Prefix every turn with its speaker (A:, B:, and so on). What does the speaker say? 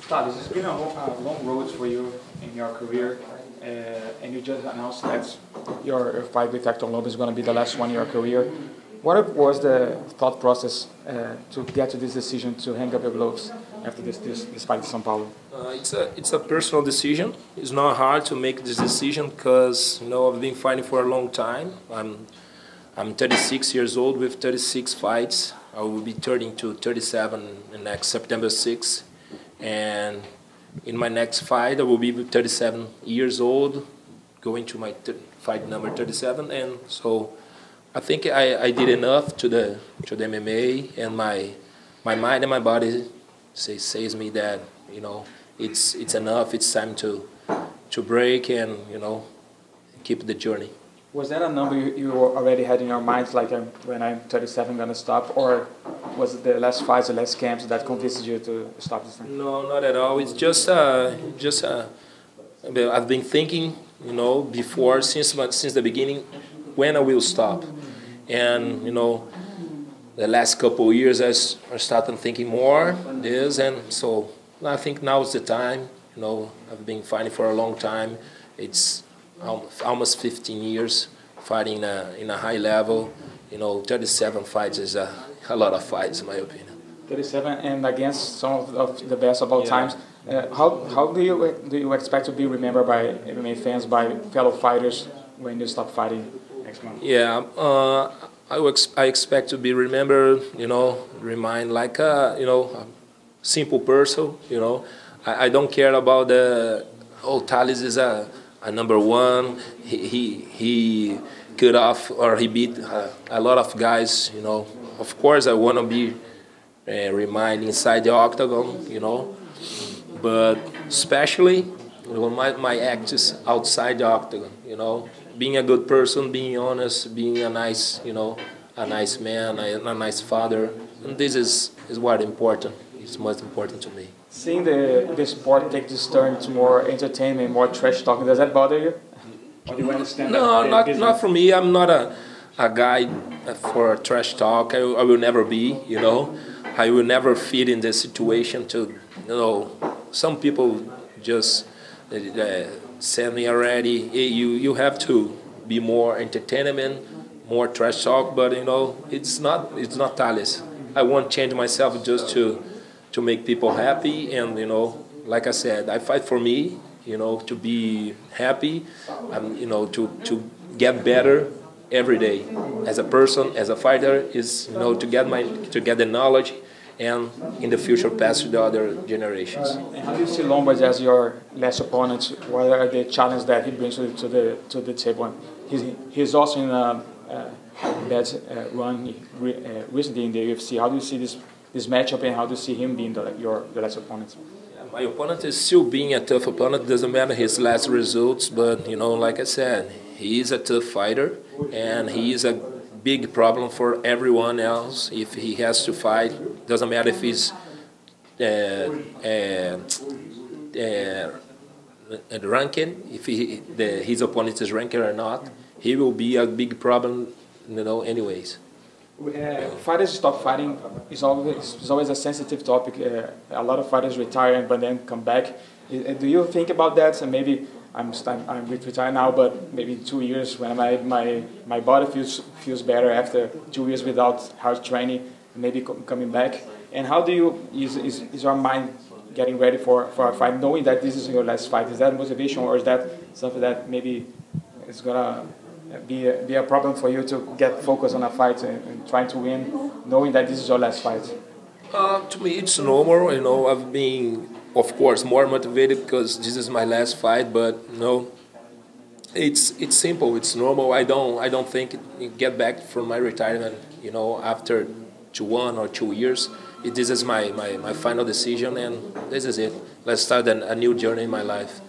A: Thales, it's been a long road for you in your career, and you just announced that your fight with Hector Lobo is going to be the last one in your career. What was the thought process to get to this decision to hang up your gloves after this fight in Sao Paulo?
B: It's a personal decision. It's not hard to make this decision because I've been fighting for a long time. I'm 36 years old with 36 fights. I will be turning to 37 next September 6th. And in my next fight, I will be 37 years old, going to my fight number 37. And so I think I did enough to the MMA, and my mind and my body says me that it's enough. It's time to break and keep the journey.
A: Was that a number you already had in your mind, like when I'm 37, I'm gonna stop, or was it the last fights, the last camps that convinced you to stop this thing?
B: No, not at all. It's just I've been thinking, before since the beginning, when I will stop, and the last couple of years I started thinking more this, and so I think now is the time. I've been fighting for a long time. It's almost 15 years fighting in a high level. 37 fights is a lot of fights, in my opinion.
A: 37 and against some of the best of all times. How do you expect to be remembered by MMA fans, by fellow fighters when you stop fighting next month?
B: Yeah, I expect to be remembered. Remind like a simple person. I don't care about Thales is a number one. He cut off or he beat a lot of guys. Of course, I want to be reminded inside the octagon. But especially my acts is outside the octagon. Being a good person, being honest, being a nice man, a nice father, and this is what important. It's most important to me.
A: Seeing the sport take this turn to more entertainment, more trash talking, does that bother you? Or do you understand?
B: No, not for me. I'm not a guy for trash talk. I will never be. I will never fit in this situation. Some people just send me already. Hey, you have to be more entertainment, more trash talk. But it's not Thales. I won't change myself just to make people happy, and like I said, I fight for me, to be happy, to get better every day as a person, as a fighter, is to get the knowledge, and in the future pass to the other generations.
A: And how do you see Lombard as your last opponent? What are the challenges that he brings to the table? He's also in a bad run recently in the UFC. How do you see this matchup, and how do you see him being your last opponent?
B: Yeah, my opponent is still being a tough opponent. Doesn't matter his last results, but like I said, he is a tough fighter, and he is a big problem for everyone else. If he has to fight, doesn't matter if he's ranking, if his opponent is ranked or not, he will be a big problem, anyways.
A: Fighters stop fighting is always a sensitive topic. A lot of fighters retire but then come back. Do you think about that? And maybe I'm retired now, but maybe in 2 years when my body feels better after 2 years without hard training, maybe coming back. And how do you is your mind getting ready for a fight, knowing that this is your last fight? Is that motivation, or is that something that maybe is gonna be a problem for you to get focused on a fight and trying to win, knowing that this is your last fight?
B: To me, it's normal. I've been, of course, more motivated because this is my last fight. But it's simple. It's normal. I don't think get back from my retirement. After 1 or 2 years, this is my final decision, and this is it. Let's start a new journey in my life.